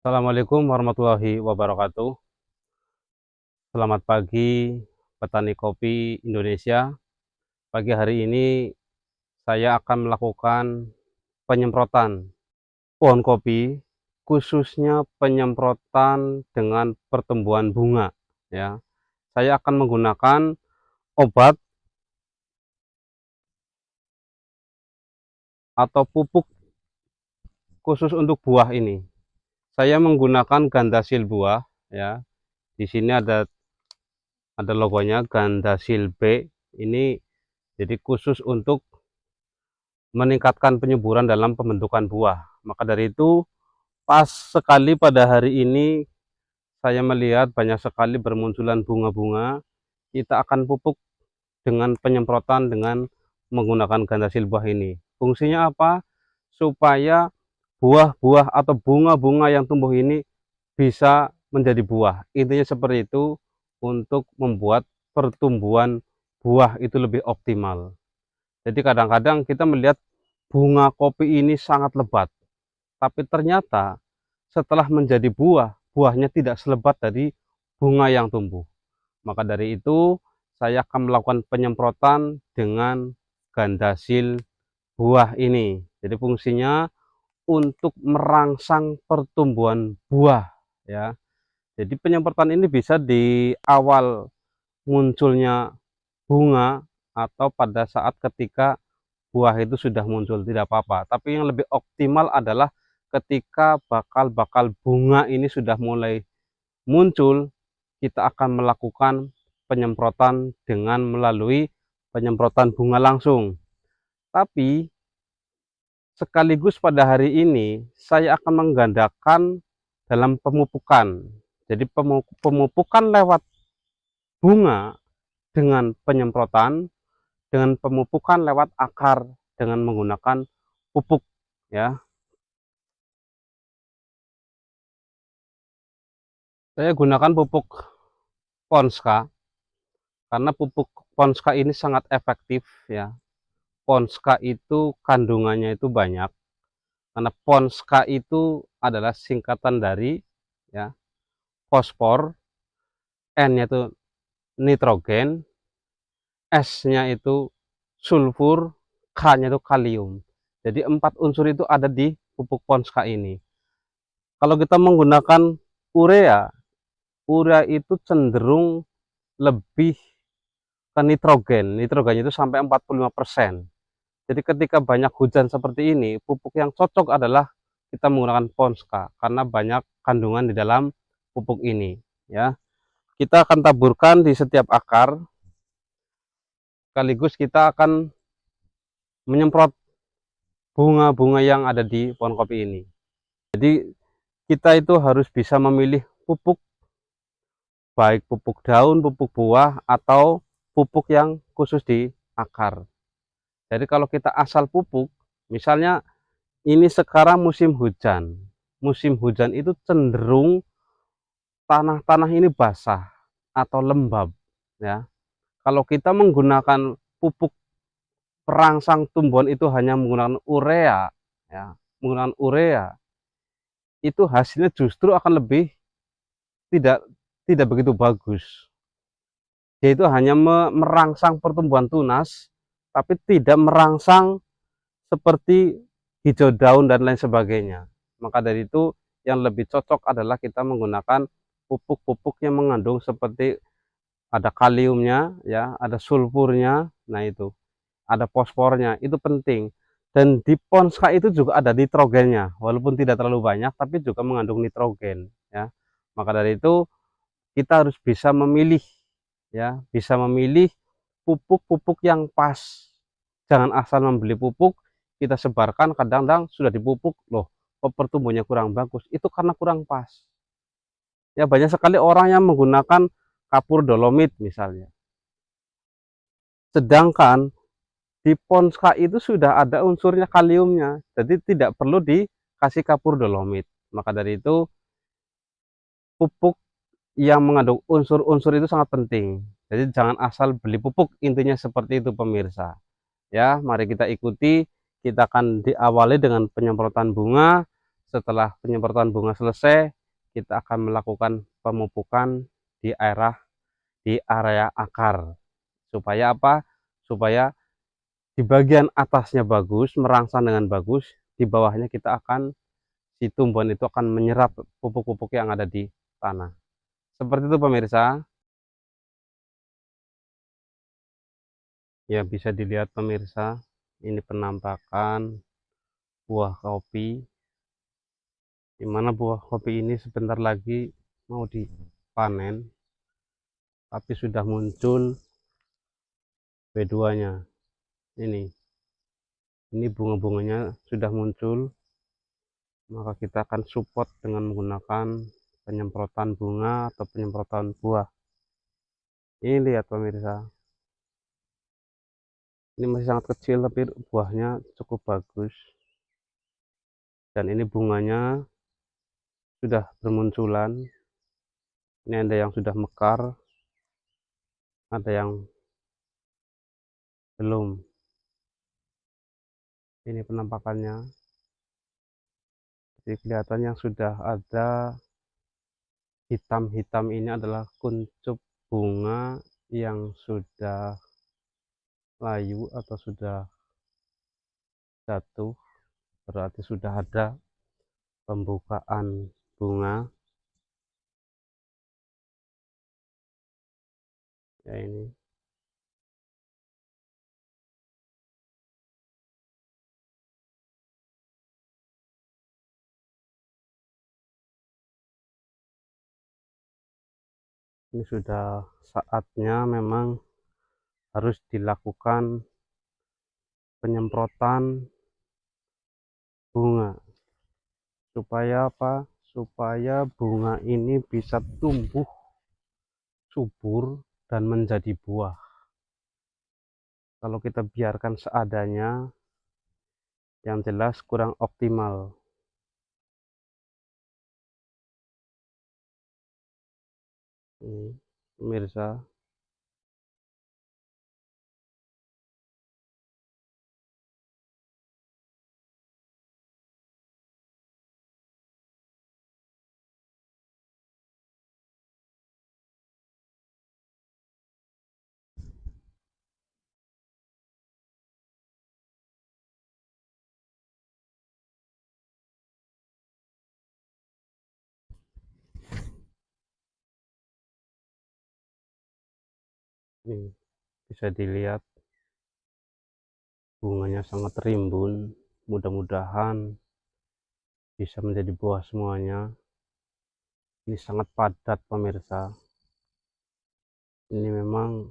Assalamualaikum warahmatullahi wabarakatuh. Selamat pagi, petani kopi Indonesia. Pagi hari ini saya akan melakukan penyemprotan pohon kopi, khususnya penyemprotan dengan pertumbuhan bunga. Ya, saya akan menggunakan obat atau pupuk khusus untuk buah ini. Saya menggunakan Gandasil buah. Ya, di sini ada logonya Gandasil B. Ini jadi khusus untuk meningkatkan penyuburan dalam pembentukan buah. Maka dari itu, pas sekali pada hari ini saya melihat banyak sekali bermunculan bunga-bunga, kita akan pupuk dengan penyemprotan dengan menggunakan Gandasil buah ini. Fungsinya apa? Supaya buah-buah atau bunga-bunga yang tumbuh ini bisa menjadi buah. Intinya seperti itu, untuk membuat pertumbuhan buah itu lebih optimal. Jadi kadang-kadang kita melihat bunga kopi ini sangat lebat, tapi ternyata setelah menjadi buah, buahnya tidak selebat dari bunga yang tumbuh. Maka dari itu, saya akan melakukan penyemprotan dengan Gandasil buah ini. Jadi fungsinya untuk merangsang pertumbuhan buah, ya. Jadi penyemprotan ini bisa di awal munculnya bunga atau pada saat ketika buah itu sudah muncul, tidak apa-apa. Tapi yang lebih optimal adalah ketika bakal-bakal bunga ini sudah mulai muncul, kita akan melakukan penyemprotan dengan melalui penyemprotan bunga langsung. Tapi sekaligus pada hari ini saya akan menggandakan dalam pemupukan. Jadi pemupukan lewat bunga dengan penyemprotan, dengan pemupukan lewat akar dengan menggunakan pupuk, ya. Saya gunakan pupuk Ponska karena pupuk Ponska ini sangat efektif, ya. Ponska itu kandungannya itu banyak karena Ponska itu adalah singkatan dari, ya, fosfor, N-nya itu nitrogen, S-nya itu sulfur, K-nya itu kalium. Jadi 4 unsur itu ada di pupuk Ponska ini. Kalau kita menggunakan urea, urea itu cenderung lebih ke nitrogen. Nitrogennya itu sampai 45%. Jadi ketika banyak hujan seperti ini, pupuk yang cocok adalah kita menggunakan Ponska karena banyak kandungan di dalam pupuk ini, ya. Kita akan taburkan di setiap akar, sekaligus kita akan menyemprot bunga-bunga yang ada di pohon kopi ini. Jadi kita itu harus bisa memilih pupuk, baik pupuk daun, pupuk buah, atau pupuk yang khusus di akar. Jadi kalau kita asal pupuk, misalnya ini sekarang musim hujan. Musim hujan itu cenderung tanah-tanah ini basah atau lembab, ya. Kalau kita menggunakan pupuk perangsang tumbuhan itu hanya menggunakan urea, ya, menggunakan urea, itu hasilnya justru akan lebih tidak tidak begitu bagus. Yaitu hanya merangsang pertumbuhan tunas, tapi tidak merangsang seperti hijau daun dan lain sebagainya. Maka dari itu yang lebih cocok adalah kita menggunakan pupuk-pupuk yang mengandung seperti ada kaliumnya, ya, ada sulfurnya, nah itu, ada fosfornya, itu penting. Dan di Ponska itu juga ada nitrogennya, walaupun tidak terlalu banyak, tapi juga mengandung nitrogen, ya. Maka dari itu kita harus bisa memilih, ya, bisa memilih pupuk-pupuk yang pas. Jangan asal membeli pupuk kita sebarkan, kadang-kadang sudah dipupuk loh kok pertumbuhannya kurang bagus, itu karena kurang pas. Ya, banyak sekali orang yang menggunakan kapur dolomit misalnya, sedangkan di Ponska itu sudah ada unsurnya kaliumnya, jadi tidak perlu dikasih kapur dolomit. Maka dari itu pupuk yang mengandung unsur-unsur itu sangat penting. Jadi jangan asal beli pupuk, intinya seperti itu pemirsa. Ya, mari kita ikuti. Kita akan diawali dengan penyemprotan bunga. Setelah penyemprotan bunga selesai, kita akan melakukan pemupukan di area akar. Supaya apa? Supaya di bagian atasnya bagus, merangsang dengan bagus, di bawahnya kita akan, si tumbuhan itu akan menyerap pupuk-pupuk yang ada di tanah. Seperti itu pemirsa. Ya, bisa dilihat pemirsa, ini penampakan buah kopi, di mana buah kopi ini sebentar lagi mau dipanen, tapi sudah muncul B2-nya. Ini bunga-bunganya sudah muncul, maka kita akan support dengan menggunakan penyemprotan bunga atau penyemprotan buah. Ini lihat pemirsa, ini masih sangat kecil tapi buahnya cukup bagus, dan ini bunganya sudah bermunculan. Ini ada yang sudah mekar, ada yang belum. Ini penampakannya, jadi kelihatan yang sudah ada hitam-hitam ini adalah kuncup bunga yang sudah layu atau sudah jatuh, berarti sudah ada pembukaan bunga. Ya, ini sudah saatnya memang harus dilakukan penyemprotan bunga. Supaya apa? Supaya bunga ini bisa tumbuh subur dan menjadi buah. Kalau kita biarkan seadanya, yang jelas kurang optimal. Ini pemirsa, ini bisa dilihat bunganya sangat rimbun. Mudah-mudahan bisa menjadi buah semuanya. Ini sangat padat pemirsa. Ini memang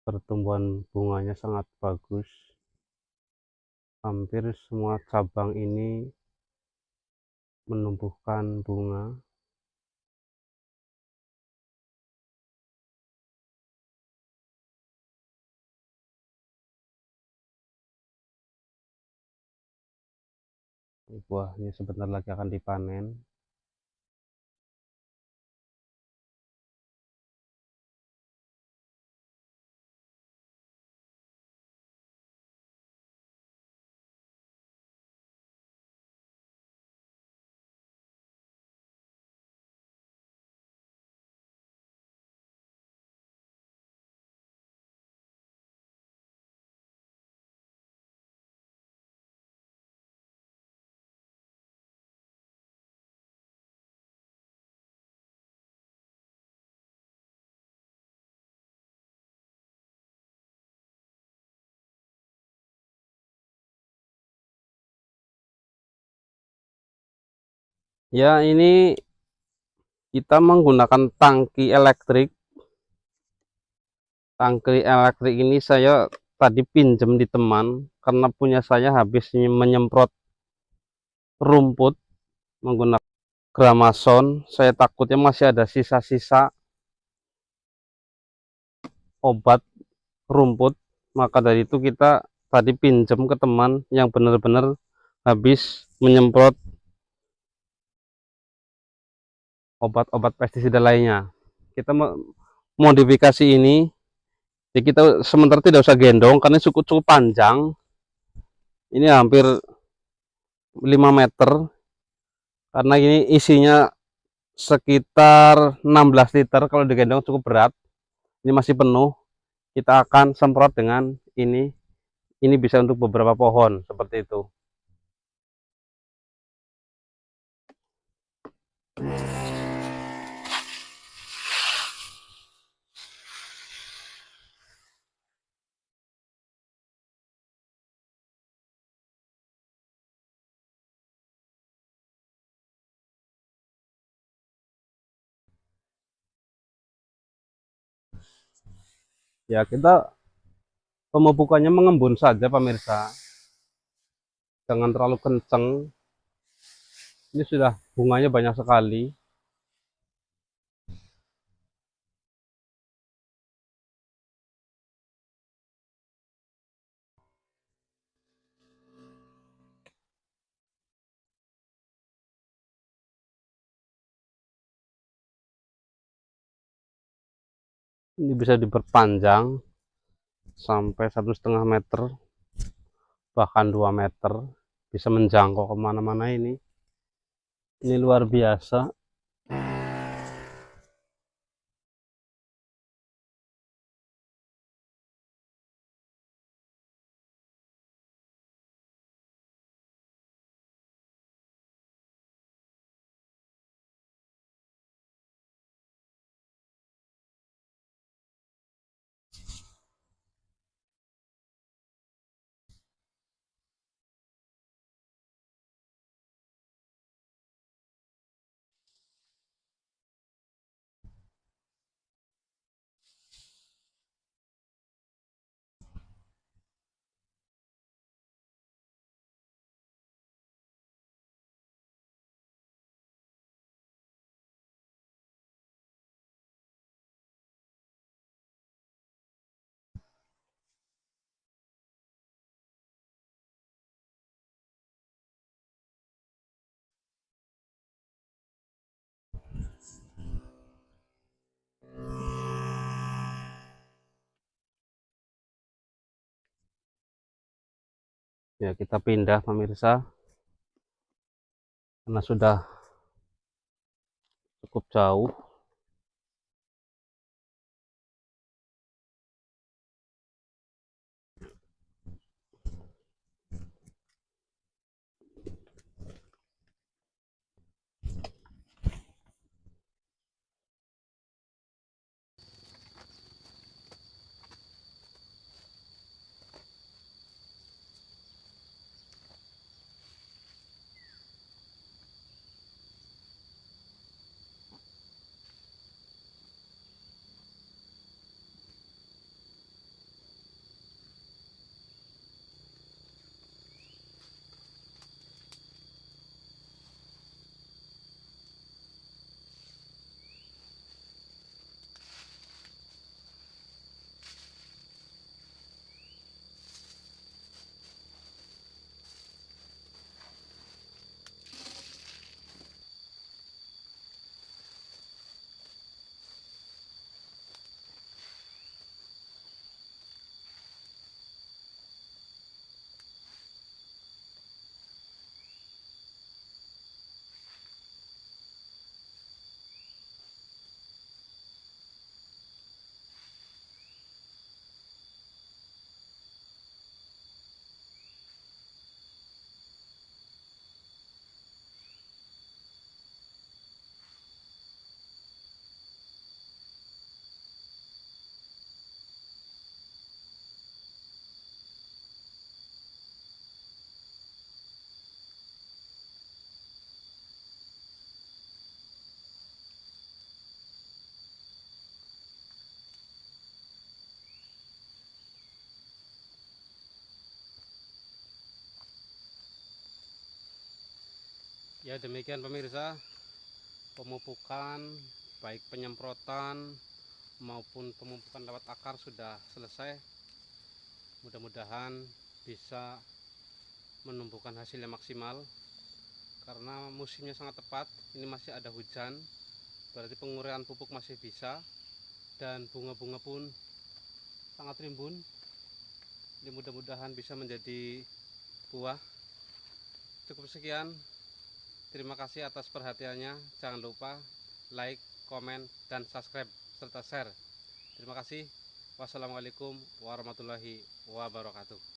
pertumbuhan bunganya sangat bagus. Hampir semua cabang ini menumbuhkan bunga. Buahnya sebentar lagi akan dipanen. Ya, ini kita menggunakan tangki elektrik. Tangki elektrik ini saya tadi pinjam di teman karena punya saya habis menyemprot rumput menggunakan Gramason. Saya takutnya masih ada sisa-sisa obat rumput, maka dari itu kita tadi pinjam ke teman yang benar-benar habis menyemprot obat-obat pestisida lainnya. Kita modifikasi ini, jadi kita sementara tidak usah gendong karena cukup panjang. Ini hampir 5 meter, karena ini isinya sekitar 16 liter. Kalau digendong cukup berat, ini masih penuh. Kita akan semprot dengan ini bisa untuk beberapa pohon seperti itu. Ya, kita pemupukannya mengembun saja pemirsa, jangan terlalu kenceng. Ini sudah bunganya banyak sekali. Ini bisa diperpanjang sampai 1,5 meter, bahkan 2 meter, bisa menjangkau kemana-mana. Ini luar biasa. Ya, kita pindah pemirsa, karena sudah cukup jauh. Ya, demikian pemirsa, pemupukan baik penyemprotan maupun pemupukan lewat akar sudah selesai. Mudah-mudahan bisa menumbuhkan hasil yang maksimal, karena musimnya sangat tepat. Ini masih ada hujan, berarti penguraian pupuk masih bisa, dan bunga-bunga pun sangat rimbun. Ini mudah-mudahan bisa menjadi buah. cukup sekian. Terima kasih atas perhatiannya. Jangan lupa like, komen, dan subscribe serta share. Terima kasih. Wassalamualaikum warahmatullahi wabarakatuh.